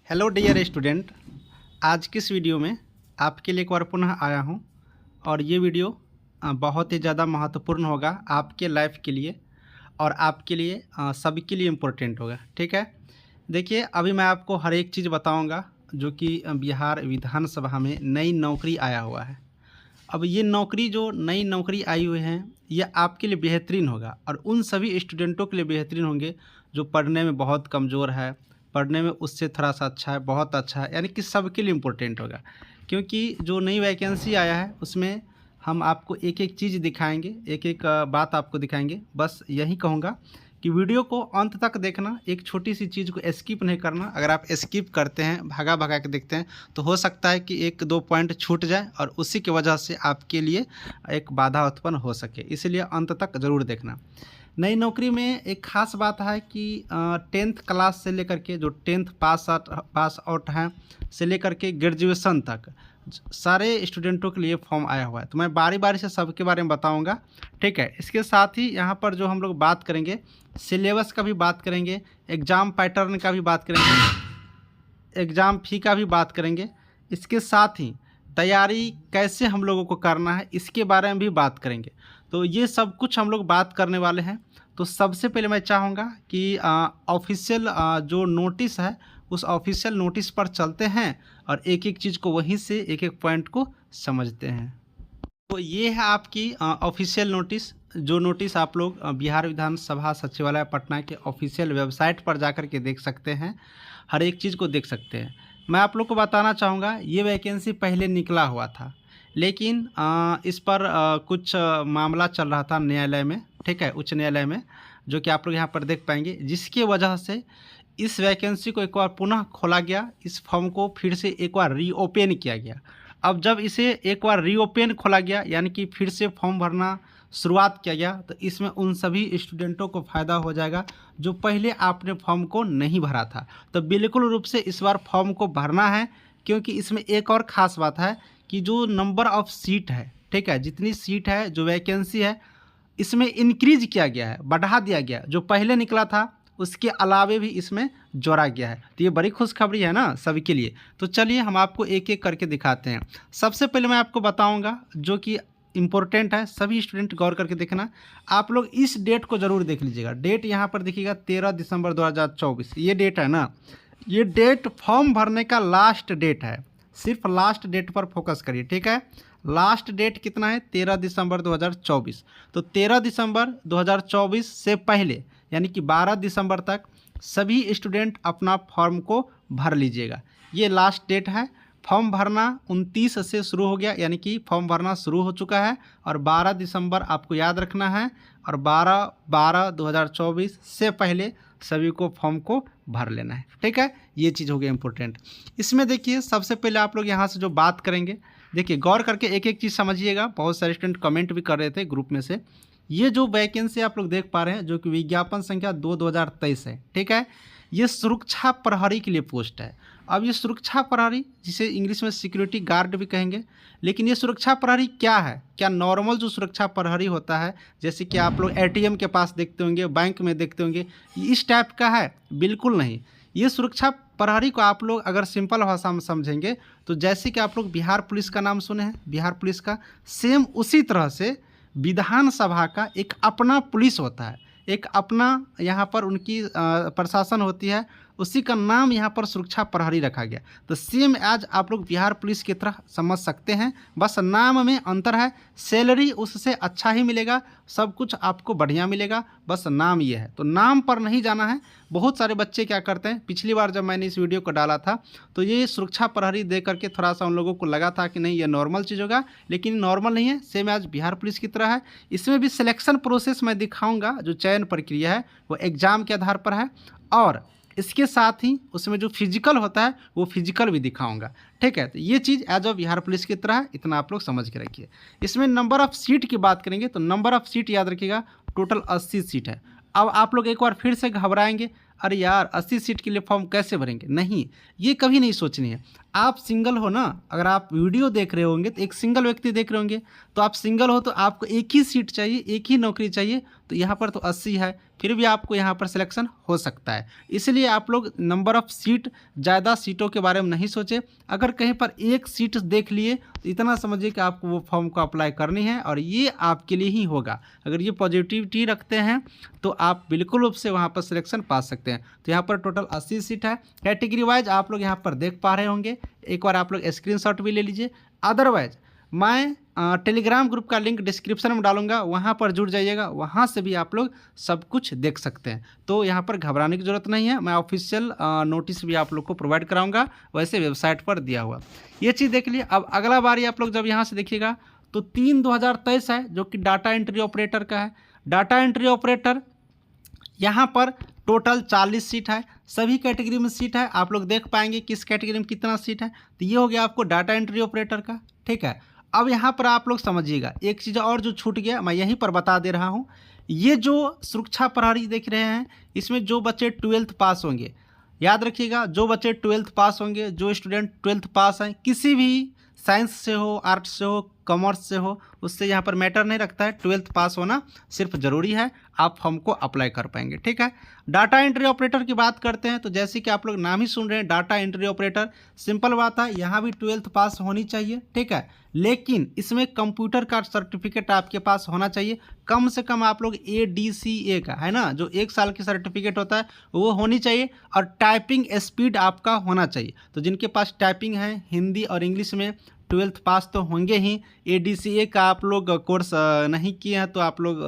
Hello dear student, आज की इस वीडियो में आपके लिए एक बार पुनः आया हूं और ये वीडियो बहुत ही ज़्यादा महत्वपूर्ण होगा आपके लाइफ के लिए और आपके लिए सभी के लिए इम्पोर्टेंट होगा। ठीक है, देखिए अभी मैं आपको हर एक चीज़ बताऊंगा जो कि बिहार विधानसभा में नई नौकरी आया हुआ है। अब ये नौकरी जो नई नौकरी आई हुई है ये आपके लिए बेहतरीन होगा और उन सभी स्टूडेंटों के लिए बेहतरीन होंगे जो पढ़ने में बहुत कमज़ोर है, पढ़ने में उससे थोड़ा सा अच्छा है, बहुत अच्छा है, यानी कि सबके लिए इम्पोर्टेंट होगा। क्योंकि जो नई वैकेंसी आया है उसमें हम आपको एक एक चीज़ दिखाएंगे, एक एक बात आपको दिखाएंगे। बस यही कहूँगा कि वीडियो को अंत तक देखना, एक छोटी सी चीज़ को स्किप नहीं करना। अगर आप स्किप करते हैं, भगा भगा के देखते हैं, तो हो सकता है कि एक दो पॉइंट छूट जाए और उसी की वजह से आपके लिए एक बाधा उत्पन्न हो सके, इसलिए अंत तक ज़रूर देखना। नई नौकरी में एक ख़ास बात है कि 10th क्लास से लेकर के जो 10th पास आउट हैं से लेकर के ग्रेजुएशन तक सारे स्टूडेंटों के लिए फॉर्म आया हुआ है। तो मैं बारी बारी से सबके बारे में बताऊंगा। ठीक है, इसके साथ ही यहाँ पर जो हम लोग बात करेंगे सिलेबस का भी बात करेंगे, एग्ज़ाम पैटर्न का भी बात करेंगे, एग्ज़ाम फ़ी का भी बात करेंगे। इसके साथ ही तैयारी कैसे हम लोगों को करना है इसके बारे में भी बात करेंगे। तो ये सब कुछ हम लोग बात करने वाले हैं। तो सबसे पहले मैं चाहूँगा कि ऑफिशियल जो नोटिस है उस ऑफिशियल नोटिस पर चलते हैं और एक एक चीज़ को वहीं से एक एक पॉइंट को समझते हैं। तो ये है आपकी ऑफिशियल नोटिस। जो नोटिस आप लोग बिहार विधानसभा सचिवालय पटना के ऑफिशियल वेबसाइट पर जाकर के देख सकते हैं, हर एक चीज़ को देख सकते हैं। मैं आप लोग को बताना चाहूँगा ये वैकेंसी पहले निकला हुआ था, लेकिन इस पर कुछ मामला चल रहा था न्यायालय में। ठीक है, उच्च न्यायालय में, जो कि आप लोग यहाँ पर देख पाएंगे, जिसकी वजह से इस वैकेंसी को एक बार पुनः खोला गया, इस फॉर्म को फिर से एक बार रीओपन किया गया। अब जब इसे एक बार रीओपन खोला गया यानी कि फिर से फॉर्म भरना शुरुआत किया गया, तो इसमें उन सभी स्टूडेंटों को फ़ायदा हो जाएगा जो पहले आपने फॉर्म को नहीं भरा था। तो बिल्कुल रूप से इस बार फॉर्म को भरना है, क्योंकि इसमें एक और ख़ास बात है कि जो नंबर ऑफ़ सीट है, ठीक है, जितनी सीट है, जो वैकेंसी है, इसमें इंक्रीज किया गया है, बढ़ा दिया गया। जो पहले निकला था उसके अलावे भी इसमें जोड़ा गया है। तो ये बड़ी खुशखबरी है ना सभी के लिए। तो चलिए हम आपको एक एक करके दिखाते हैं। सबसे पहले मैं आपको बताऊंगा जो कि इम्पोर्टेंट है, सभी स्टूडेंट गौर करके देखना। आप लोग इस डेट को ज़रूर देख लीजिएगा। डेट यहाँ पर देखिएगा 13 दिसंबर 2024, ये डेट है ना। ये डेट फॉर्म भरने का लास्ट डेट है, सिर्फ लास्ट डेट पर फोकस करिए। ठीक है, लास्ट डेट कितना है? 13 दिसंबर 2024। तो 13 दिसंबर 2024 से पहले यानी कि 12 दिसंबर तक सभी स्टूडेंट अपना फॉर्म को भर लीजिएगा। ये लास्ट डेट है। फॉर्म भरना 29 से शुरू हो गया, यानी कि फॉर्म भरना शुरू हो चुका है और 12 दिसंबर आपको याद रखना है, और 12/12/2024 से पहले सभी को फॉर्म को भर लेना है। ठीक है, ये चीज़ हो गई इम्पोर्टेंट। इसमें देखिए सबसे पहले आप लोग यहाँ से जो बात करेंगे, देखिए गौर करके एक एक चीज़ समझिएगा। बहुत सारे स्टूडेंट कमेंट भी कर रहे थे ग्रुप में से। ये जो वैकेंसी आप लोग देख पा रहे हैं जो कि विज्ञापन संख्या 2/2023 है, ठीक है, ये सुरक्षा प्रहरी के लिए पोस्ट है। अब ये सुरक्षा प्रहरी, जिसे इंग्लिश में सिक्योरिटी गार्ड भी कहेंगे, लेकिन ये सुरक्षा प्रहरी क्या है? क्या नॉर्मल जो सुरक्षा प्रहरी होता है, जैसे कि आप लोग एटीएम के पास देखते होंगे, बैंक में देखते होंगे, इस टाइप का है? बिल्कुल नहीं। ये सुरक्षा प्रहरी को आप लोग अगर सिंपल भाषा में समझेंगे तो जैसे कि आप लोग बिहार पुलिस का नाम सुने हैं, बिहार पुलिस का, सेम उसी तरह से विधानसभा का एक अपना पुलिस होता है, एक अपना यहाँ पर उनकी प्रशासन होती है, उसी का नाम यहाँ पर सुरक्षा प्रहरी रखा गया। तो सेम एज आप लोग बिहार पुलिस की तरह समझ सकते हैं, बस नाम में अंतर है। सैलरी उससे अच्छा ही मिलेगा, सब कुछ आपको बढ़िया मिलेगा, बस नाम ये है। तो नाम पर नहीं जाना है। बहुत सारे बच्चे क्या करते हैं, पिछली बार जब मैंने इस वीडियो को डाला था तो ये सुरक्षा प्रहरी दे करके थोड़ा सा उन लोगों को लगा था कि नहीं ये नॉर्मल चीज़ होगा, लेकिन नॉर्मल नहीं है, सेम एज बिहार पुलिस की तरह है। इसमें भी सिलेक्शन प्रोसेस मैं दिखाऊंगा, जो चयन प्रक्रिया है वो एग्ज़ाम के आधार पर है, और इसके साथ ही उसमें जो फिजिकल होता है वो फिजिकल भी दिखाऊंगा। ठीक है, तो ये चीज़ एज ऑ बिहार पुलिस की तरह है, इतना आप लोग समझ के रखिए। इसमें नंबर ऑफ़ सीट की बात करेंगे तो नंबर ऑफ़ सीट याद रखिएगा, टोटल 80 सीट है। अब आप लोग एक बार फिर से घबराएंगे, अरे यार 80 सीट के लिए फॉर्म कैसे भरेंगे? नहीं, ये कभी नहीं सोचनी है। आप सिंगल हो ना, अगर आप वीडियो देख रहे होंगे तो एक सिंगल व्यक्ति देख रहे होंगे, तो आप सिंगल हो तो आपको एक ही सीट चाहिए, एक ही नौकरी चाहिए, तो यहाँ पर तो 80 है, फिर भी आपको यहाँ पर सिलेक्शन हो सकता है। इसलिए आप लोग नंबर ऑफ़ सीट, ज़्यादा सीटों के बारे में नहीं सोचें। अगर कहीं पर एक सीट देख लिए तो इतना समझिए कि आपको वो फॉर्म को अप्लाई करनी है और ये आपके लिए ही होगा। अगर ये पॉजिटिविटी रखते हैं तो आप बिल्कुल रूप से वहाँ पर सिलेक्शन पा सकते हैं। तो यहाँ पर टोटल 80 सीट है। कैटेगरी वाइज आप लोग यहाँ पर देख पा रहे होंगे, एक बार आप लोग स्क्रीनशॉट भी ले लीजिए। अदरवाइज मैं टेलीग्राम ग्रुप का लिंक डिस्क्रिप्शन में डालूंगा, वहाँ पर जुड़ जाइएगा, वहाँ से भी आप लोग सब कुछ देख सकते हैं। तो यहाँ पर घबराने की ज़रूरत नहीं है, मैं ऑफिशियल नोटिस भी आप लोग को प्रोवाइड कराऊंगा, वैसे वेबसाइट पर दिया हुआ। ये चीज़ देख लिए। अब अगला बारी आप लोग जब यहाँ से देखिएगा तो 3/2023 है, जो कि डाटा एंट्री ऑपरेटर का है। डाटा एंट्री ऑपरेटर यहाँ पर टोटल 40 सीट है, सभी कैटेगरी में सीट है। आप लोग देख पाएंगे किस कैटेगरी में कितना सीट है। तो ये हो गया आपको डाटा एंट्री ऑपरेटर का, ठीक है। अब यहाँ पर आप लोग समझिएगा, एक चीज़ और जो छूट गया मैं यहीं पर बता दे रहा हूँ। ये जो सुरक्षा प्रहरी देख रहे हैं, इसमें जो बच्चे 12th पास होंगे, याद रखिएगा, जो बच्चे 12th पास होंगे, जो स्टूडेंट 12th पास हैं, किसी भी साइंस से हो, आर्ट्स से हो, कॉमर्स से हो, उससे यहाँ पर मैटर नहीं रखता है, 12th पास होना सिर्फ ज़रूरी है, आप फॉर्म को अप्लाई कर पाएंगे, ठीक है। डाटा एंट्री ऑपरेटर की बात करते हैं तो जैसे कि आप लोग नाम ही सुन रहे हैं, डाटा एंट्री ऑपरेटर, सिंपल बात है, यहाँ भी 12th पास होनी चाहिए, ठीक है। लेकिन इसमें कंप्यूटर का सर्टिफिकेट आपके पास होना चाहिए, कम से कम आप लोग ADCA का, है ना, जो 1 साल की सर्टिफिकेट होता है वो होनी चाहिए, और टाइपिंग स्पीड आपका होना चाहिए। तो जिनके पास टाइपिंग है हिंदी और इंग्लिश में 12th पास तो होंगे ही। ADCA का आप लोग कोर्स नहीं किए हैं तो आप लोग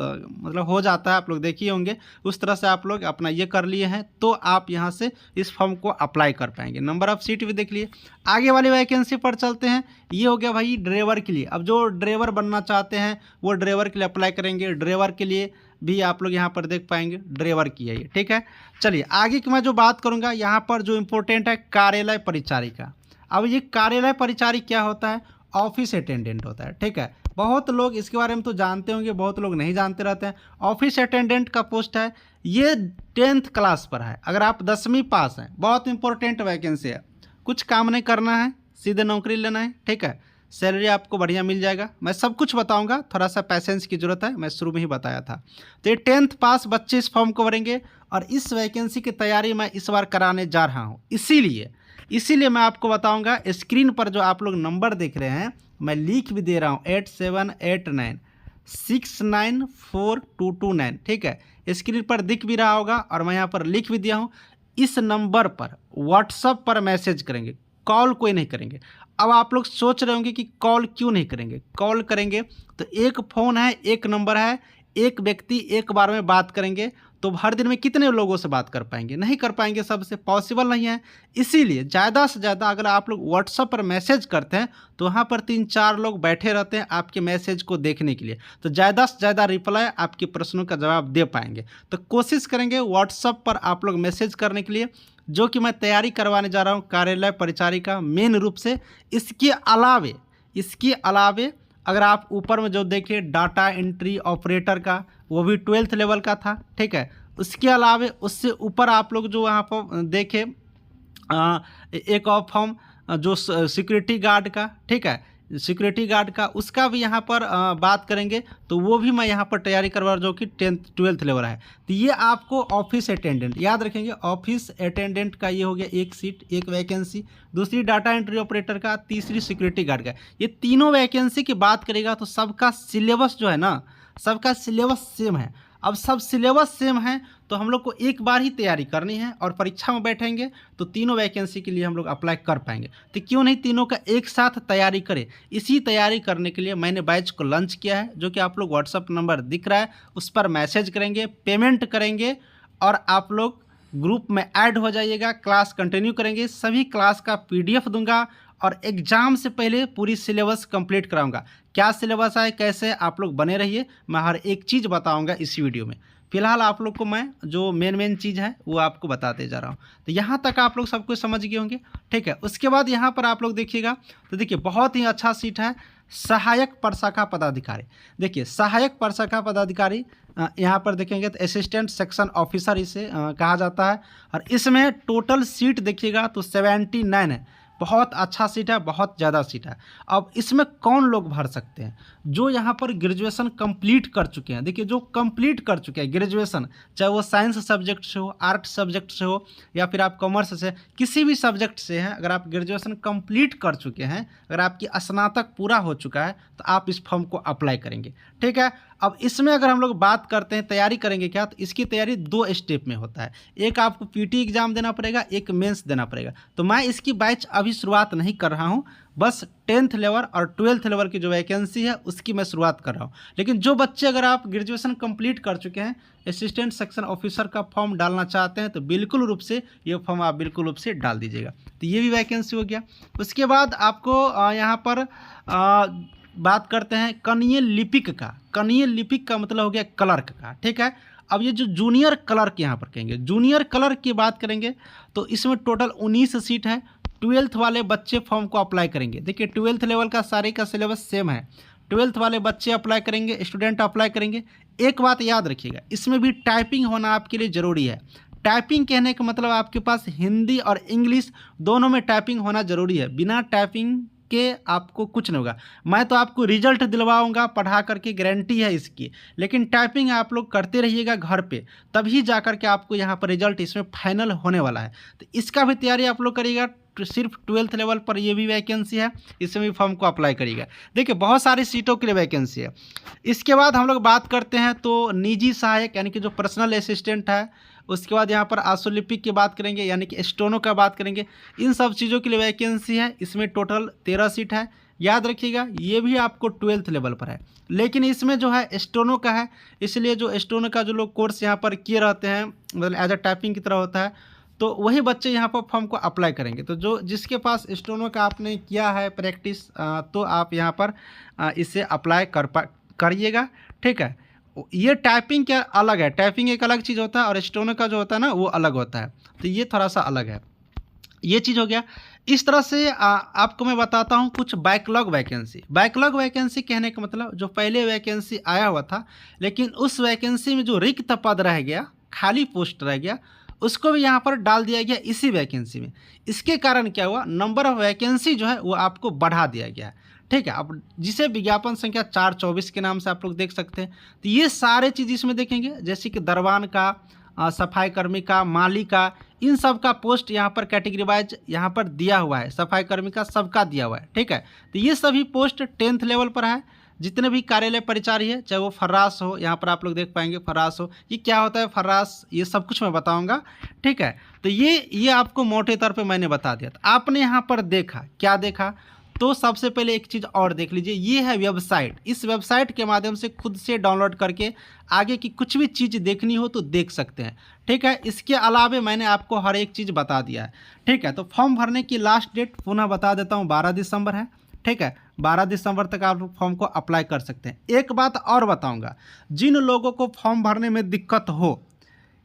मतलब हो जाता है, आप लोग देखिए होंगे, उस तरह से आप लोग अपना ये कर लिए हैं तो आप यहाँ से इस फॉर्म को अप्लाई कर पाएंगे। नंबर ऑफ़ सीट भी देख लिए। आगे वाली वैकेंसी पर चलते हैं। ये हो गया भाई ड्राइवर के लिए। अब जो ड्राइवर बनना चाहते हैं वो ड्राइवर के लिए अप्लाई करेंगे। ड्राइवर के लिए भी आप लोग यहाँ पर देख पाएंगे, ड्राइवर की है ये, ठीक है। चलिए आगे की मैं जो बात करूँगा, यहाँ पर जो इम्पोर्टेंट है कार्यालय परिचारिका। अब ये कार्यालय परिचारी क्या होता है? ऑफिस अटेंडेंट होता है, ठीक है। बहुत लोग इसके बारे में तो जानते होंगे, बहुत लोग नहीं जानते रहते हैं। ऑफिस अटेंडेंट का पोस्ट है, ये 10th क्लास पर है। अगर आप 10वीं पास हैं, बहुत इंपॉर्टेंट वैकेंसी है, कुछ काम नहीं करना है, सीधे नौकरी लेना है, ठीक है। सैलरी आपको बढ़िया मिल जाएगा, मैं सब कुछ बताऊंगा, थोड़ा सा पैसेंस की ज़रूरत है, मैं शुरू में ही बताया था। तो ये 10th पास बच्चे इस फॉर्म को भरेंगे और इस वैकेंसी की तैयारी मैं इस बार कराने जा रहा हूँ। इसीलिए मैं आपको बताऊंगा। स्क्रीन पर जो आप लोग नंबर देख रहे हैं मैं लिख भी दे रहा हूँ, 8789694229, ठीक है। स्क्रीन पर दिख भी रहा होगा और मैं यहाँ पर लिख भी दिया हूँ। इस नंबर पर व्हाट्सएप पर मैसेज करेंगे, कॉल कोई नहीं करेंगे। अब आप लोग सोच रहे होंगे कि कॉल क्यों नहीं करेंगे? कॉल करेंगे तो एक फ़ोन है, एक नंबर है, एक व्यक्ति एक बार में बात करेंगे तो हर दिन में कितने लोगों से बात कर पाएंगे? नहीं कर पाएंगे, सबसे पॉसिबल नहीं है। इसीलिए ज़्यादा से ज़्यादा अगर आप लोग व्हाट्सएप पर मैसेज करते हैं तो वहाँ पर 3-4 लोग बैठे रहते हैं आपके मैसेज को देखने के लिए, तो ज़्यादा से ज़्यादा रिप्लाई आपके प्रश्नों का जवाब दे पाएंगे। तो कोशिश करेंगे व्हाट्सएप पर आप लोग मैसेज करने के लिए, जो कि मैं तैयारी करवाने जा रहा हूँ कार्यालय परिचारिका मेन रूप से। इसके अलावे अगर आप ऊपर में जो देखिए डाटा एंट्री ऑपरेटर का, वो भी 12th लेवल का था, ठीक है। उसके अलावे उससे ऊपर आप लोग जो वहाँ पर देखें एक और फॉर्म जो सिक्योरिटी गार्ड का, ठीक है, सिक्योरिटी गार्ड का, उसका भी यहाँ पर बात करेंगे तो वो भी मैं यहाँ पर तैयारी करवा रहा, जो कि 12th लेवल है। तो ये आपको ऑफिस अटेंडेंट याद रखेंगे, ऑफिस अटेंडेंट का ये हो गया एक सीट, एक वैकेंसी, दूसरी डाटा एंट्री ऑपरेटर का, तीसरी सिक्योरिटी गार्ड का। ये तीनों वैकेंसी की बात करेगा तो सबका सिलेबस जो है ना, सबका सिलेबस सेम है। अब सब सिलेबस सेम है तो हम लोग को एक बार ही तैयारी करनी है और परीक्षा में बैठेंगे तो तीनों वैकेंसी के लिए हम लोग अप्लाई कर पाएंगे। तो क्यों नहीं तीनों का एक साथ तैयारी करें? इसी तैयारी करने के लिए मैंने बैच को लॉन्च किया है, जो कि आप लोग व्हाट्सअप नंबर दिख रहा है उस पर मैसेज करेंगे, पेमेंट करेंगे और आप लोग ग्रुप में ऐड हो जाइएगा, क्लास कंटिन्यू करेंगे। सभी क्लास का PDF दूंगा और एग्ज़ाम से पहले पूरी सिलेबस कंप्लीट कराऊंगा। क्या सिलेबस है, कैसे, आप लोग बने रहिए, मैं हर एक चीज़ बताऊंगा इस वीडियो में। फिलहाल आप लोग को मैं जो मेन चीज़ है वो आपको बताते जा रहा हूँ। तो यहाँ तक आप लोग सब कुछ समझ गए होंगे, ठीक है। उसके बाद यहाँ पर आप लोग देखिएगा तो देखिए बहुत ही अच्छा सीट है, सहायक प्रशाखा पदाधिकारी। देखिए सहायक प्रशाखा पदाधिकारी यहाँ पर देखेंगे तो असिस्टेंट सेक्शन ऑफिसर इसे कहा जाता है। और इसमें टोटल सीट देखिएगा तो 79 है, बहुत अच्छा सीट है, बहुत ज़्यादा सीट है। अब इसमें कौन लोग भर सकते हैं? जो यहाँ पर ग्रेजुएशन कंप्लीट कर चुके हैं। देखिए, जो कंप्लीट कर चुके हैं ग्रेजुएशन, चाहे वो साइंस सब्जेक्ट से हो, आर्ट सब्जेक्ट से हो, या फिर आप कॉमर्स से, किसी भी सब्जेक्ट से हैं, अगर आप ग्रेजुएशन कंप्लीट कर चुके हैं, अगर आपकी स्नातक पूरा हो चुका है, तो आप इस फॉर्म को अप्लाई करेंगे। ठीक है। अब इसमें अगर हम लोग बात करते हैं तैयारी करेंगे क्या, तो इसकी तैयारी 2 स्टेप में होता है। एक आपको पीटी एग्जाम देना पड़ेगा, एक मेंस देना पड़ेगा। तो मैं इसकी बैच अभी शुरुआत नहीं कर रहा हूं, बस 10th लेवल और 12th लेवल की जो वैकेंसी है उसकी मैं शुरुआत कर रहा हूं। लेकिन जो बच्चे अगर आप ग्रेजुएशन कंप्लीट कर चुके हैं, असिस्टेंट सेक्शन ऑफिसर का फॉर्म डालना चाहते हैं, तो बिल्कुल रूप से ये फॉर्म आप बिल्कुल रूप से डाल दीजिएगा। तो ये भी वैकेंसी हो गया। उसके बाद आपको यहाँ पर बात करते हैं कनीय लिपिक का। कनीय लिपिक का मतलब हो गया क्लर्क का। ठीक है। अब ये जो जूनियर क्लर्क यहाँ पर कहेंगे, जूनियर क्लर्क की बात करेंगे तो इसमें टोटल 19 सीट है। 12th वाले बच्चे फॉर्म को अप्लाई करेंगे। देखिए, 12th लेवल का सारे का सिलेबस सेम है। 12th वाले बच्चे अप्लाई करेंगे, स्टूडेंट अप्लाई करेंगे। एक बात याद रखिएगा, इसमें भी टाइपिंग होना आपके लिए ज़रूरी है। टाइपिंग कहने का मतलब आपके पास हिंदी और इंग्लिश दोनों में टाइपिंग होना ज़रूरी है। बिना टाइपिंग के आपको कुछ नहीं होगा। मैं तो आपको रिजल्ट दिलवाऊंगा पढ़ा करके, गारंटी है इसकी, लेकिन टाइपिंग आप लोग करते रहिएगा घर पे, तभी जा कर के आपको यहाँ पर रिजल्ट इसमें फाइनल होने वाला है। तो इसका भी तैयारी आप लोग करिएगा। सिर्फ 12th लेवल पर ये भी वैकेंसी है, इसमें भी फॉर्म को अप्लाई करिएगा। देखिए, बहुत सारी सीटों के लिए वैकेंसी है। इसके बाद हम लोग बात करते हैं तो निजी सहायक यानी कि जो पर्सनल असिस्टेंट है, उसके बाद यहाँ पर आशुलिपिक की बात करेंगे यानी कि स्टोनो का बात करेंगे। इन सब चीज़ों के लिए वैकेंसी है। इसमें टोटल 13 सीट है। याद रखिएगा, ये भी आपको 12th लेवल पर है, लेकिन इसमें जो है स्टोनो का है, इसलिए जो स्टोनो का जो लोग कोर्स यहाँ पर किए रहते हैं, मतलब एज अ टाइपिंग की तरह होता है, तो वही बच्चे यहाँ पर फॉर्म को अप्लाई करेंगे। तो जो जिसके पास स्टोनो का आपने किया है प्रैक्टिस, तो आप यहाँ पर इसे अप्लाई करिएगा। ठीक है। ये टाइपिंग क्या अलग है, टाइपिंग एक अलग चीज़ होता है और स्टोनो का जो होता है ना वो अलग होता है, तो ये थोड़ा सा अलग है। ये चीज़ हो गया। इस तरह से आपको मैं बताता हूँ कुछ बैकलॉग वैकेंसी। बैकलॉग वैकेंसी कहने का मतलब जो पहले वैकेंसी आया हुआ था, लेकिन उस वैकेंसी में जो रिक्त पद रह गया, खाली पोस्ट रह गया, उसको भी यहाँ पर डाल दिया गया इसी वैकेंसी में। इसके कारण क्या हुआ, नंबर ऑफ वैकेंसी जो है वो आपको बढ़ा दिया गया। ठीक है। अब जिसे विज्ञापन संख्या 424 के नाम से आप लोग देख सकते हैं, तो ये सारे चीज़ इसमें देखेंगे, जैसे कि दरबान का, सफाई कर्मी का, माली का, इन सब का पोस्ट यहाँ पर कैटेगरी वाइज यहाँ पर दिया हुआ है। सफाई कर्मी का सबका दिया हुआ है। ठीक है। तो ये सभी पोस्ट 10th लेवल पर है। जितने भी कार्यालय परिचारी है, चाहे वो फर्रास हो, यहाँ पर आप लोग देख पाएंगे फर्रास हो, ये क्या होता है फर्रास, ये सब कुछ मैं बताऊंगा। ठीक है। तो ये आपको मोटे तौर पे मैंने बता दिया। तो आपने यहाँ पर देखा, क्या देखा, तो सबसे पहले एक चीज़ और देख लीजिए, ये है वेबसाइट। इस वेबसाइट के माध्यम से खुद से डाउनलोड करके आगे की कुछ भी चीज़ देखनी हो तो देख सकते हैं। ठीक है। इसके अलावा मैंने आपको हर एक चीज़ बता दिया है। ठीक है। तो फॉर्म भरने की लास्ट डेट पुनः बता देता हूँ, 12 दिसंबर है। ठीक है। 12 दिसंबर तक आप फॉर्म को अप्लाई कर सकते हैं। एक बात और बताऊंगा, जिन लोगों को फॉर्म भरने में दिक्कत हो,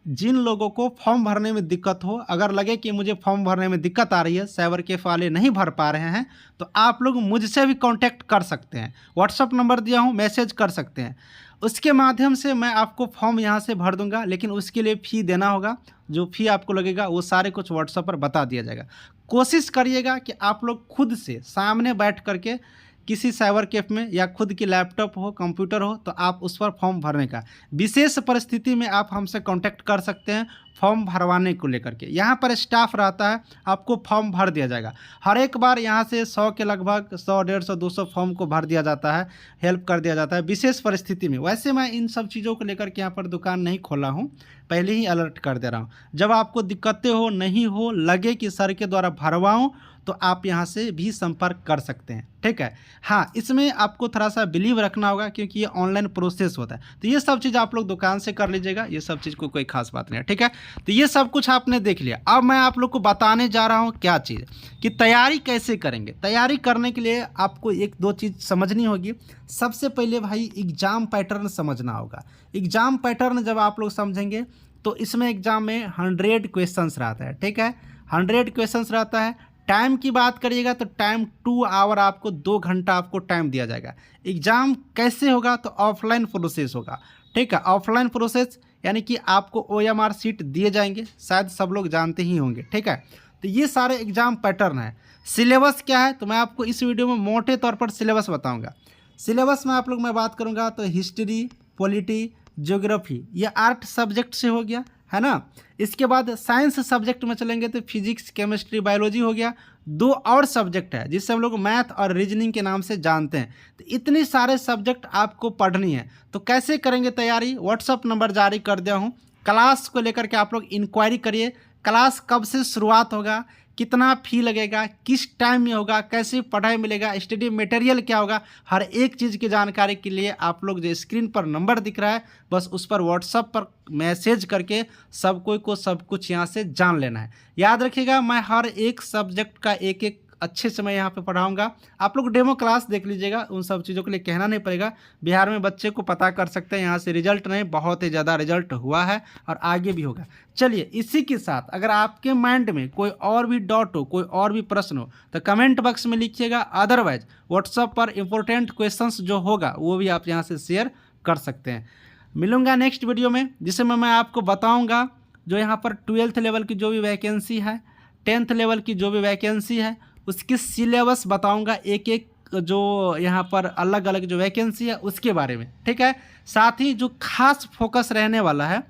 जिन लोगों को फॉर्म भरने में दिक्कत हो, अगर लगे कि मुझे फॉर्म भरने में दिक्कत आ रही है, साइबर कैफ वाले नहीं भर पा रहे हैं, तो आप लोग मुझसे भी कांटेक्ट कर सकते हैं। व्हाट्सअप नंबर दिया हूं, मैसेज कर सकते हैं। उसके माध्यम से मैं आपको फॉर्म यहां से भर दूंगा, लेकिन उसके लिए फ़ी देना होगा। जो फ़ी आपको लगेगा वो सारे कुछ व्हाट्सएप पर बता दिया जाएगा। कोशिश करिएगा कि आप लोग खुद से सामने बैठ करके किसी साइबर कैफ में, या खुद की लैपटॉप हो, कंप्यूटर हो, तो आप उस पर फॉर्म भरने का, विशेष परिस्थिति में आप हमसे कांटेक्ट कर सकते हैं फॉर्म भरवाने को लेकर के। यहाँ पर स्टाफ रहता है, आपको फॉर्म भर दिया जाएगा। हर एक बार यहाँ से 100 के लगभग 100, 150, 200 फॉर्म को भर दिया जाता है, हेल्प कर दिया जाता है विशेष परिस्थिति में। वैसे मैं इन सब चीज़ों को लेकर के यहाँ पर दुकान नहीं खोला हूँ, पहले ही अलर्ट कर दे रहा हूँ। जब आपको दिक्कतें हो, नहीं हो, लगे कि सर के द्वारा भरवाऊँ, तो आप यहाँ से भी संपर्क कर सकते हैं। ठीक है। हाँ, इसमें आपको थोड़ा सा बिलीव रखना होगा, क्योंकि ये ऑनलाइन प्रोसेस होता है। तो ये सब चीज़ आप लोग दुकान से कर लीजिएगा, ये सब चीज़ को कोई खास बात नहीं है। ठीक है। तो ये सब कुछ आपने देख लिया। अब मैं आप लोग को बताने जा रहा हूँ क्या चीज़, कि तैयारी कैसे करेंगे। तैयारी करने के लिए आपको एक दो चीज़ समझनी होगी। सबसे पहले भाई एग्ज़ाम पैटर्न समझना होगा। एग्ज़ाम पैटर्न जब आप लोग समझेंगे, तो इसमें एग्ज़ाम में 100 क्वेश्चंस रहता है। ठीक है। 100 क्वेश्चंस रहता है। टाइम की बात करिएगा तो टाइम 2 आवर, आपको 2 घंटा आपको टाइम दिया जाएगा। एग्ज़ाम कैसे होगा, तो ऑफलाइन प्रोसेस होगा। ठीक है। ऑफलाइन प्रोसेस यानी कि आपको OMR सीट दिए जाएंगे, शायद सब लोग जानते ही होंगे। ठीक है। तो ये सारे एग्जाम पैटर्न है। सिलेबस क्या है तो मैं आपको इस वीडियो में मोटे तौर पर सिलेबस बताऊंगा। सिलेबस में आप लोग मैं बात करूंगा तो हिस्ट्री, पॉलिटी, ज्योग्राफी, ये आर्ट सब्जेक्ट से हो गया है ना। इसके बाद साइंस सब्जेक्ट में चलेंगे तो फिजिक्स, केमिस्ट्री, बायोलॉजी हो गया। 2 और सब्जेक्ट है जिससे हम लोग मैथ और रीजनिंग के नाम से जानते हैं। तो इतने सारे सब्जेक्ट आपको पढ़नी है। तो कैसे करेंगे तैयारी, व्हाट्सअप नंबर जारी कर दिया हूँ। क्लास को लेकर के आप लोग इंक्वायरी करिए। क्लास कब से शुरुआत होगा, कितना फ़ी लगेगा, किस टाइम में होगा, कैसे पढ़ाई मिलेगा, स्टडी मटेरियल क्या होगा, हर एक चीज़ की जानकारी के लिए आप लोग जो स्क्रीन पर नंबर दिख रहा है बस उस पर व्हाट्सएप पर मैसेज करके सब कोई को सब कुछ यहाँ से जान लेना है। याद रखिएगा मैं हर एक सब्जेक्ट का एक एक अच्छे से मैं यहाँ पे पढ़ाऊंगा। आप लोग डेमो क्लास देख लीजिएगा, उन सब चीज़ों के लिए कहना नहीं पड़ेगा। बिहार में बच्चे को पता कर सकते हैं यहाँ से रिजल्ट नहीं, बहुत ही ज़्यादा रिजल्ट हुआ है और आगे भी होगा। चलिए इसी के साथ अगर आपके माइंड में कोई और भी डाउट हो, कोई और भी प्रश्न हो तो कमेंट बॉक्स में लिखिएगा। अदरवाइज व्हाट्सएप पर इंपॉर्टेंट क्वेश्चंस जो होगा वो भी आप यहाँ से शेयर कर सकते हैं। मिलूंगा नेक्स्ट वीडियो में जिसमें मैं आपको बताऊँगा जो यहाँ पर 12th लेवल की जो भी वैकेंसी है, 10th लेवल की जो भी वैकेंसी है उसकी सिलेबस बताऊंगा, एक एक जो यहाँ पर अलग अलग जो वैकेंसी है उसके बारे में, ठीक है। साथ ही जो खास फोकस रहने वाला है,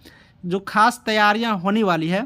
जो खास तैयारियां होने वाली है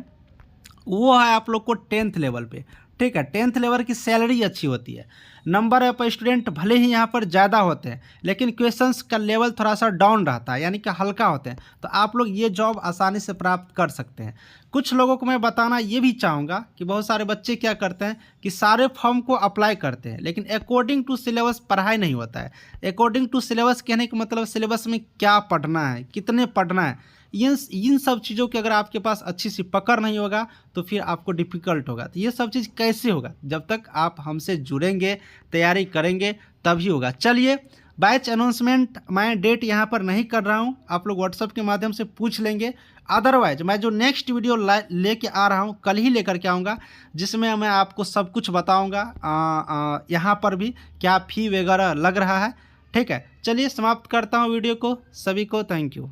वो है आप लोग को 10th लेवल पे, ठीक है। 10th लेवल की सैलरी अच्छी होती है, नंबर ऑफ स्टूडेंट भले ही यहाँ पर ज़्यादा होते हैं लेकिन क्वेश्चंस का लेवल थोड़ा सा डाउन रहता है, यानी कि हल्का होते हैं। तो आप लोग ये जॉब आसानी से प्राप्त कर सकते हैं। कुछ लोगों को मैं बताना ये भी चाहूँगा कि बहुत सारे बच्चे क्या करते हैं कि सारे फॉर्म को अप्लाई करते हैं लेकिन अकॉर्डिंग टू सिलेबस पढ़ाई नहीं होता है। अकॉर्डिंग टू सिलेबस कहने का मतलब सिलेबस में क्या पढ़ना है, कितने पढ़ना है, इन सब चीज़ों की अगर आपके पास अच्छी सी पकड़ नहीं होगा तो फिर आपको डिफ़िकल्ट होगा। तो ये सब चीज़ कैसे होगा, जब तक आप हमसे जुड़ेंगे, तैयारी करेंगे तभी होगा। चलिए बैच अनाउंसमेंट मैं डेट यहाँ पर नहीं कर रहा हूँ, आप लोग व्हाट्सएप के माध्यम से पूछ लेंगे। अदरवाइज मैं जो नेक्स्ट वीडियो लेके आ रहा हूँ कल ही लेकर के आऊँगा जिसमें मैं आपको सब कुछ बताऊँगा यहाँ पर भी क्या फ़ी वगैरह लग रहा है, ठीक है। चलिए समाप्त करता हूँ वीडियो को, सभी को थैंक यू।